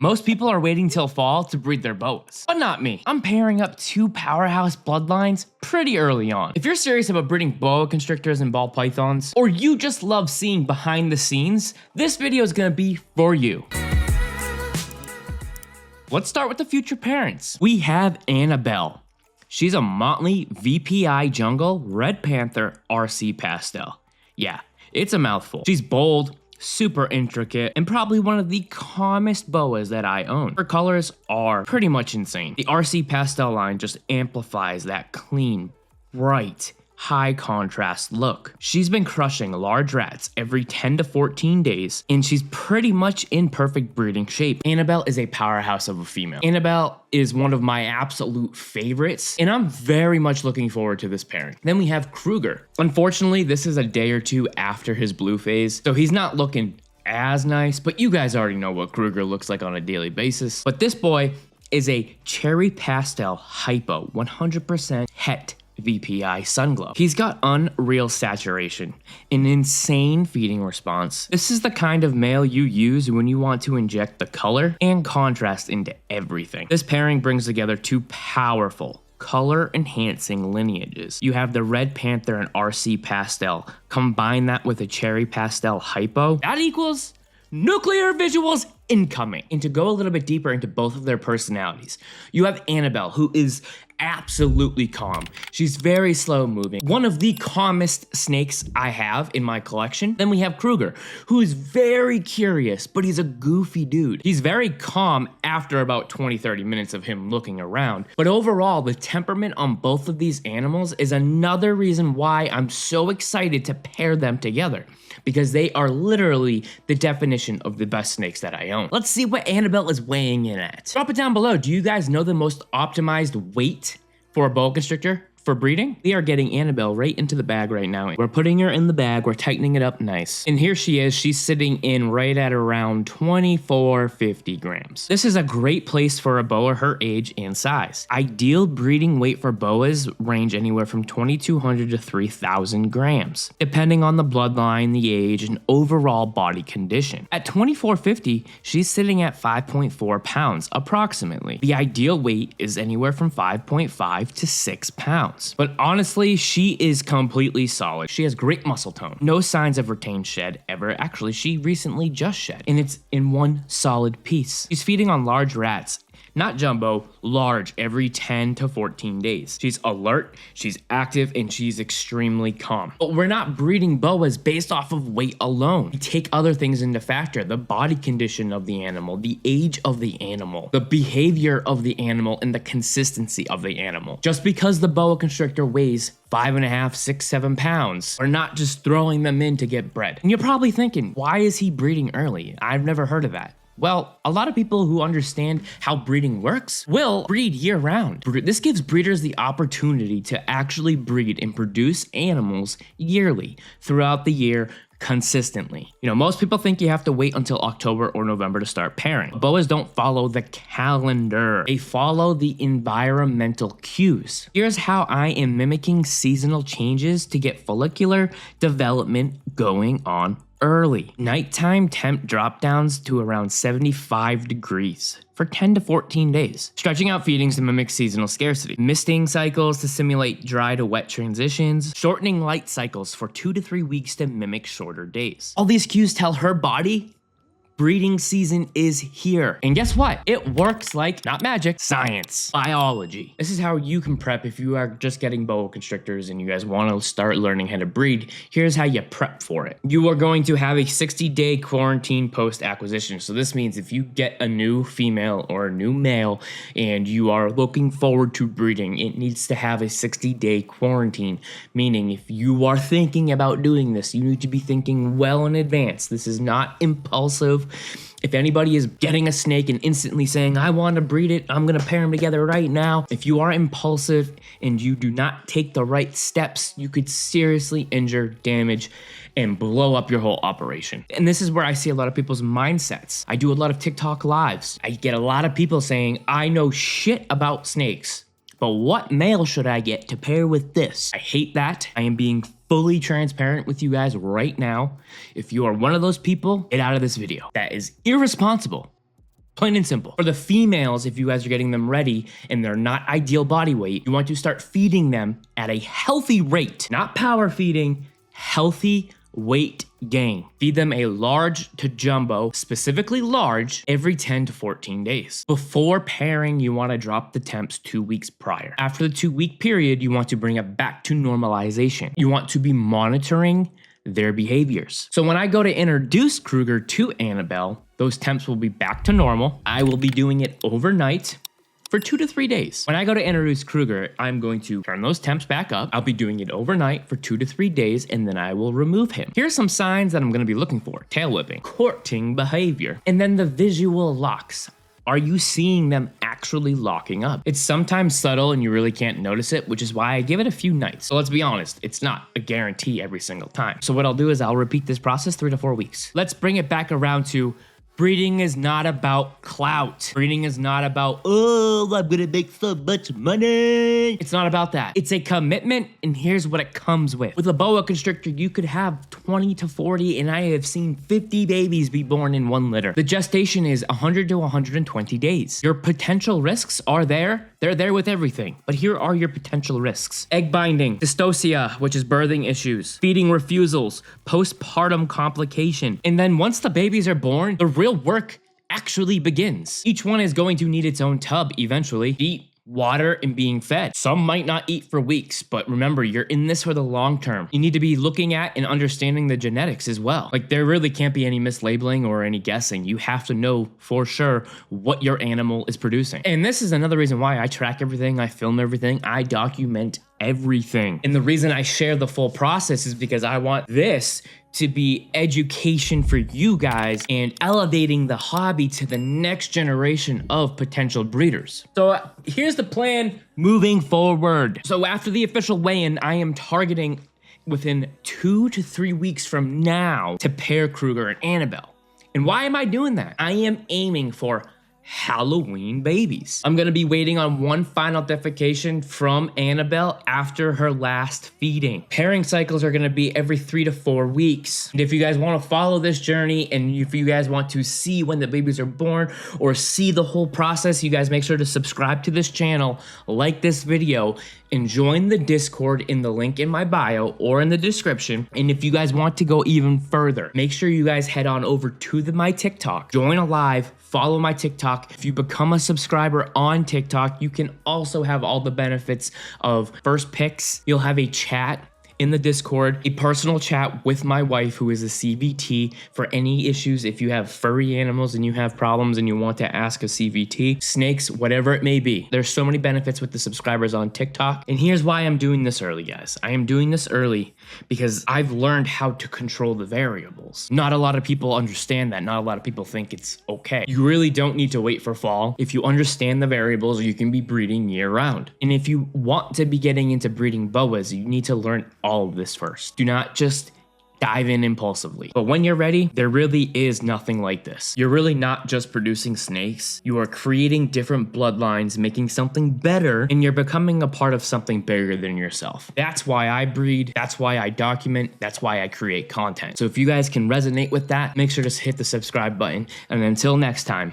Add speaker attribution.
Speaker 1: Most people are waiting till fall to breed their boas, but not me. I'm pairing up two powerhouse bloodlines pretty early on. If you're serious about breeding boa constrictors and ball pythons, or you just love seeing behind the scenes, this video is gonna be for you. Let's start with the future parents. We have Annabelle. She's a Motley VPI Jungle Red Panther RC Pastel. Yeah, it's a mouthful. She's bold, super intricate, and probably one of the calmest boas that I own. Her colors are pretty much insane. The RC Pastel line just amplifies that clean, bright, high contrast look. She's been crushing large rats every 10 to 14 days, and she's pretty much in perfect breeding shape. Annabelle is a powerhouse of a female. Annabelle is one of my absolute favorites, and I'm very much looking forward to this pairing. Then we have Krueger. Unfortunately, this is a day or two after his blue phase, so he's not looking as nice, but you guys already know what Krueger looks like on a daily basis. But this boy is a Cherry Pastel Hypo, 100% Het VPI Sunglow. He's got unreal saturation, an insane feeding response. This is the kind of male you use when you want to inject the color and contrast into everything. This pairing brings together two powerful, color-enhancing lineages. You have the Red Panther and RC Pastel. Combine that with a Cherry Pastel Hypo. That equals nuclear visuals incoming. And to go a little bit deeper into both of their personalities, you have Annabelle, who is absolutely calm. She's very slow moving. One of the calmest snakes I have in my collection. Then we have Krueger, who is very curious, but he's a goofy dude. He's very calm after about 20-30 minutes of him looking around. But overall, the temperament on both of these animals is another reason why I'm so excited to pair them together, because they are literally the definition of the best snakes that I own. Let's see what Annabelle is weighing in at. Drop it down below. Do you guys know the most optimized weight for a boa constrictor for breeding? We are getting Annabelle right into the bag right now. We're putting her in the bag, we're tightening it up nice. And here she is, she's sitting in right at around 2450 grams. This is a great place for a boa her age and size. Ideal breeding weight for boas range anywhere from 2200 to 3000 grams, depending on the bloodline, the age, and overall body condition. At 2450, she's sitting at 5.4 pounds approximately. The ideal weight is anywhere from 5.5 to 6 pounds. But honestly, she is completely solid. She has great muscle tone. No signs of retained shed ever. Actually, she recently just shed, and it's in one solid piece. She's feeding on large rats. Not jumbo, large every 10 to 14 days. She's alert, she's active, and she's extremely calm. But we're not breeding boas based off of weight alone. We take other things into factor: the body condition of the animal, the age of the animal, the behavior of the animal, and the consistency of the animal. Just because the boa constrictor weighs 5.5, 6, 7 pounds, we're not just throwing them in to get bred. And you're probably thinking, why is he breeding early? I've never heard of that. Well, a lot of people who understand how breeding works will breed year-round. This gives breeders the opportunity to actually breed and produce animals yearly, throughout the year, consistently. You know, most people think you have to wait until October or November to start pairing. Boas don't follow the calendar. They follow the environmental cues. Here's how I am mimicking seasonal changes to get follicular development going on early. Nighttime temp drop downs to around 75 degrees for 10 to 14 days. Stretching out feedings to mimic seasonal scarcity. Misting cycles to simulate dry to wet transitions. Shortening light cycles for 2 to 3 weeks to mimic shorter days. All these cues tell her body breeding season is here. And guess what? It works like, not magic, science, biology. This is how you can prep if you are just getting boa constrictors and you guys want to start learning how to breed. Here's how you prep for it. You are going to have a 60-day quarantine post-acquisition. So this means if you get a new female or a new male and you are looking forward to breeding, it needs to have a 60-day quarantine. Meaning if you are thinking about doing this, you need to be thinking well in advance. This is not impulsive. If anybody is getting a snake and instantly saying, I want to breed it, I'm going to pair them together right now, if you are impulsive and you do not take the right steps, you could seriously injure, damage, and blow up your whole operation. And this is where I see a lot of people's mindsets. I do a lot of TikTok lives. I get a lot of people saying, I know shit about snakes, but what male should I get to pair with this? I hate that. I am being fully transparent with you guys right now. If you are one of those people, get out of this video. That is irresponsible. Plain and simple. For the females, if you guys are getting them ready and they're not ideal body weight, you want to start feeding them at a healthy rate, not power feeding, healthy weight gain. Feed them a large to jumbo, specifically large, every 10 to 14 days. Before pairing, you want to drop the temps 2 weeks prior. After the 2-week period, you want to bring it back to normalization. You want to be monitoring their behaviors. So when I go to introduce Krueger to Annabelle, those temps will be back to normal. I will be doing it overnight for 2 to 3 days. When I go to introduce Krueger, I'm going to turn those temps back up. I'll be doing it overnight for 2 to 3 days, and then I will remove him. Here's some signs that I'm gonna be looking for. Tail whipping, courting behavior, and then the visual locks. Are you seeing them actually locking up? It's sometimes subtle and you really can't notice it, which is why I give it a few nights. So let's be honest, it's not a guarantee every single time. So what I'll do is I'll repeat this process 3 to 4 weeks. Let's bring it back around to breeding is not about clout. Breeding is not about, oh, I'm gonna make so much money. It's not about that. It's a commitment, and here's what it comes with. With a boa constrictor, you could have 20 to 40, and I have seen 50 babies be born in 1 litter. The gestation is 100 to 120 days. Your potential risks are there. They're there with everything, but here are your potential risks. Egg binding, dystocia, which is birthing issues, feeding refusals, postpartum complication, and then once the babies are born, the real work actually begins. Each one is going to need its own tub eventually. Eat, water, and being fed. Some might not eat for weeks, but remember, you're in this for the long term. You need to be looking at and understanding the genetics as well. Like, there really can't be any mislabeling or any guessing. You have to know for sure what your animal is producing. And this is another reason why I track everything, I film everything, I document everything. And the reason I share the full process is because I want this to be education for you guys and elevating the hobby to the next generation of potential breeders. So here's the plan moving forward. So after the official weigh-in, I am targeting within 2 to 3 weeks from now to pair Krueger and Annabelle. And why am I doing that? I am aiming for Halloween babies. I'm gonna be waiting on one final defecation from Annabelle after her last feeding. Pairing cycles are gonna be every 3 to 4 weeks. And if you guys wanna follow this journey and if you guys want to see when the babies are born or see the whole process, you guys make sure to subscribe to this channel, like this video, and join the Discord in the link in my bio or in the description. And if you guys want to go even further, make sure you guys head on over to my TikTok, join a live, follow my TikTok. If you become a subscriber on TikTok, you can also have all the benefits of first picks. You'll have a chat in the Discord, a personal chat with my wife, who is a CVT, for any issues. If you have furry animals and you have problems and you want to ask a CVT, snakes, whatever it may be. There's so many benefits with the subscribers on TikTok. And here's why I'm doing this early, guys. I am doing this early because I've learned how to control the variables. Not a lot of people understand that. Not a lot of people think it's okay. You really don't need to wait for fall. If you understand the variables, you can be breeding year round. And if you want to be getting into breeding boas, you need to learn all of this first. Do not just dive in impulsively. But when you're ready, there really is nothing like this. You're really not just producing snakes. You are creating different bloodlines, making something better, and you're becoming a part of something bigger than yourself. That's why I breed. That's why I document. That's why I create content. So if you guys can resonate with that, make sure to hit the subscribe button. And until next time.